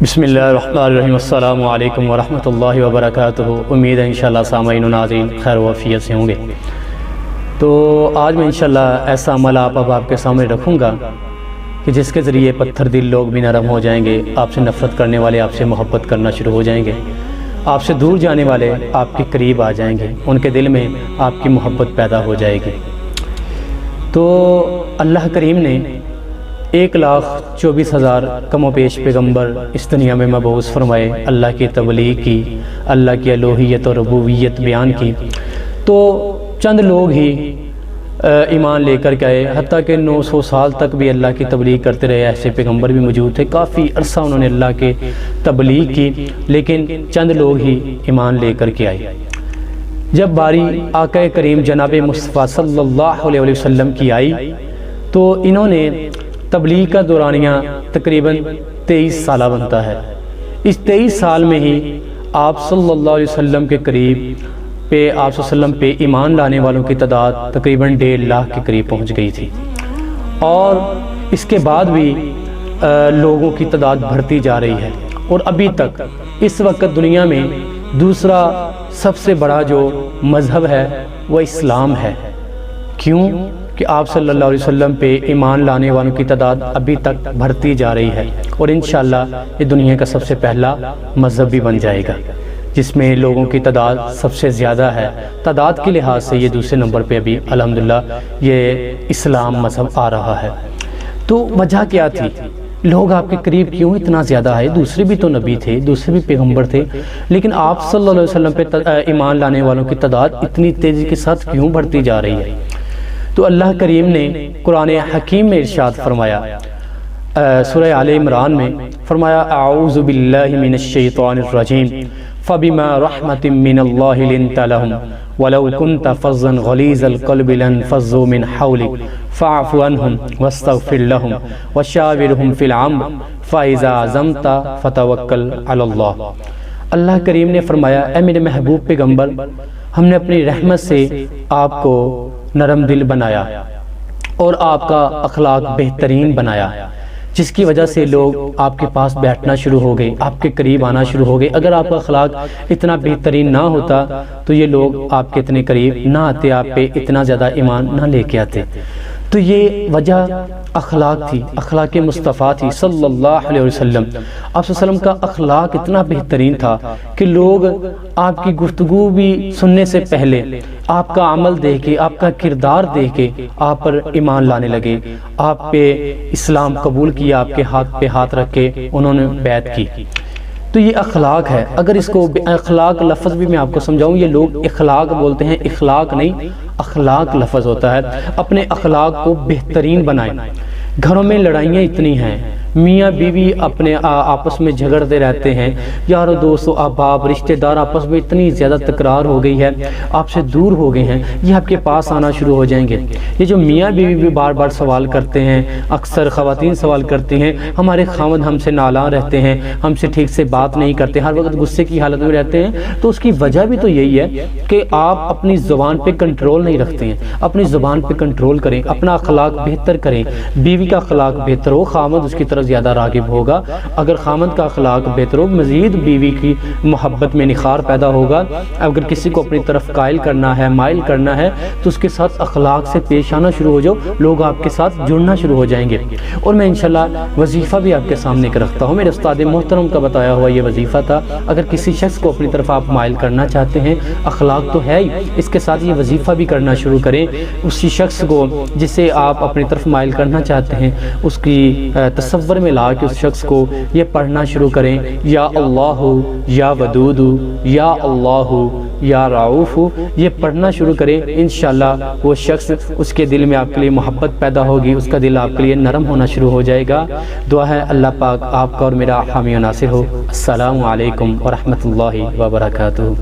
بسم اللہ الرحمن الرحیم۔ السلام علیکم ورحمۃ اللہ وبرکاتہ۔ امید ہے انشاءاللہ سامعین و ناظرین خیر و عافیت سے ہوں گے۔ تو آج میں انشاءاللہ ایسا عمل آپ کے سامنے رکھوں گا کہ جس کے ذریعے پتھر دل لوگ بھی نرم ہو جائیں گے، آپ سے نفرت کرنے والے آپ سے محبت کرنا شروع ہو جائیں گے، آپ سے دور جانے والے آپ کے قریب آ جائیں گے، ان کے دل میں آپ کی محبت پیدا ہو جائے گی۔ تو اللہ کریم نے 1,24,000 کم و بیش پیغمبر اس دنیا میں مبعوث فرمائے، اللہ کی تبلیغ کی، اللہ کی الوہیت اور ربوبیت بیان کی، تو چند لوگ ہی ایمان لے کر گئے، حتیٰ کہ 900 سال تک بھی اللہ کی تبلیغ کرتے رہے، ایسے پیغمبر بھی موجود تھے، کافی عرصہ انہوں نے اللہ کے تبلیغ کی، لیکن چند لوگ ہی ایمان لے کر کے آئے۔ جب باری آقا کریم جناب مصطفیٰ صلی اللہ علیہ وسلم کی آئی تو انہوں نے تبلیغ کا دورانیہ تقریباً 23 سالہ بنتا ہے۔ اس 23 سال میں ہی آپ صلی اللہ علیہ وسلم کے قریب پہ آپ صلی اللہ علیہ وسلم پہ ایمان لانے والوں کی تعداد تقریباً 1.5 لاکھ کے قریب پہنچ گئی تھی، اور اس کے بعد بھی لوگوں کی تعداد بڑھتی جا رہی ہے، اور ابھی تک اس وقت دنیا میں دوسرا سب سے بڑا جو مذہب ہے وہ اسلام ہے۔ کیوں کہ آپ صلی اللہ علیہ وسلم پہ ایمان لانے والوں کی تعداد ابھی تک بڑھتی جا رہی ہے، اور انشاءاللہ یہ دنیا کا سب سے پہلا مذہب بھی بن جائے گا جس میں لوگوں کی تعداد سب سے زیادہ ہے۔ تعداد کے لحاظ سے یہ دوسرے نمبر پہ ابھی الحمدللہ یہ اسلام مذہب آ رہا ہے۔ تو وجہ کیا تھی؟ لوگ آپ کے قریب کیوں اتنا زیادہ آئے؟ دوسرے بھی تو نبی تھے، دوسرے بھی پیغمبر تھے، لیکن آپ صلی اللہ علیہ وسلم پہ ایمان لانے والوں کی تعداد اتنی تیزی کے ساتھ کیوں بڑھتی جا رہی ہے؟ تو اللہ کریم نے قرآن حکیم میں ارشاد فرمایا، سورہ آل عمران میں فرمایا، اعوذ باللہ من الشیطان الرجیم فبما رحمت من اللہ لنت لہم ولو کنت فظا غلیظ القلب لانفضوا من حولک فاعف عنہم واستغفر لہم وشاورہم فی الامر فاذا عزمت فتوکل علی اللہ۔ اللہ کریم نے فرمایا، اے میرے محبوب پیغمبر، ہم نے اپنی رحمت سے آپ کو نرم دل بنایا اور آپ کا اخلاق بہترین بنایا، جس کی وجہ سے لوگ آپ کے پاس بیٹھنا شروع ہو گئے، آپ کے قریب آنا شروع ہو گئے۔ اگر آپ کا اخلاق اتنا بہترین نہ ہوتا تو یہ لوگ آپ کے اتنے قریب نہ آتے، آپ پہ اتنا زیادہ ایمان نہ لے کے آتے۔ تو یہ وجہ اخلاق تھی، اخلاق مصطفیٰ تھی صلی اللہ علیہ وسلم۔ آپ صلی اللہ علیہ وسلم کا اخلاق اتنا بہترین تھا کہ لوگ آپ کی گفتگو بھی سننے سے پہلے آپ کا عمل دیکھ کے، آپ کا کردار دیکھ کے آپ پر ایمان لانے لگے، آپ پہ اسلام قبول کیا، آپ کے ہاتھ پہ ہاتھ رکھ کے انہوں نے بیعت کی۔ تو یہ اخلاق ہے۔ اگر اس کو اخلاق لفظ بھی میں آپ کو سمجھاؤں، یہ لوگ اخلاق بولتے ہیں، اخلاق نہیں، اخلاق لفظ ہوتا ہے۔ اپنے اخلاق کو بہترین بنائیں۔ گھروں میں لڑائیاں اتنی ہیں، میاں بیوی اپنے آپس میں جھگڑتے رہتے ہیں، یار و دوست و احباب رشتہ دار آپس میں اتنی زیادہ تکرار ہو گئی ہے، آپ سے دور ہو گئے ہیں، یہ آپ کے پاس آنا شروع ہو جائیں گے۔ یہ جو میاں بیوی بھی بار بار سوال کرتے ہیں، اکثر خواتین سوال کرتی ہیں، ہمارے خاوند ہم سے نالاں رہتے ہیں، ہم سے ٹھیک سے بات نہیں کرتے، ہر وقت غصے کی حالت میں رہتے ہیں، تو اس کی وجہ بھی تو یہی ہے کہ آپ اپنی زبان پہ کنٹرول نہیں رکھتے ہیں۔ اپنی زبان پہ کنٹرول کریں، اپنا اخلاق بہتر کریں۔ بیوی کا اخلاق بہتر ہو، خاوند اس کی طرف زیادہ راغب ہوگا۔ اگر خاوند کا اخلاق بہتر ہو، مزید بیوی کی محبت میں نخار پیدا ہوگا۔ اگر کسی کو اپنی طرف قائل کرنا ہے، مائل کرنا ہے، تو اس کے ساتھ اخلاق سے پیش آنا شروع ہو جاؤ، لوگ آپ کے ساتھ جڑنا شروع ہو جائیں گے۔ اور میں انشاءاللہ وظیفہ بھی آپ کے سامنے رکھتا ہوں، میرے استاد محترم کا بتایا ہوا یہ وظیفہ تھا۔ اگر کسی شخص کو اپنی طرف آپ مائل کرنا چاہتے ہیں، اخلاق تو ہے ہی، اس کے ساتھ یہ وظیفہ بھی کرنا شروع کریں۔ اسی شخص کو جسے آپ اپنی طرف مائل کرنا چاہتے ہیں، اس کی تصور میں لا کہ اس شخص کو یہ پڑھنا شروع کریں، یا اللہ یا ودود یا اللہ یا رعوف، یہ پڑھنا شروع کریں۔ انشاءاللہ وہ شخص، اس کے دل میں آپ کے لیے محبت پیدا ہوگی، اس کا دل آپ کے لیے نرم ہونا شروع ہو جائے گا۔ دعا ہے اللہ پاک آپ کا اور میرا حامی و ناصر ہو۔ السلام علیکم ورحمۃ اللہ وبرکاتہ۔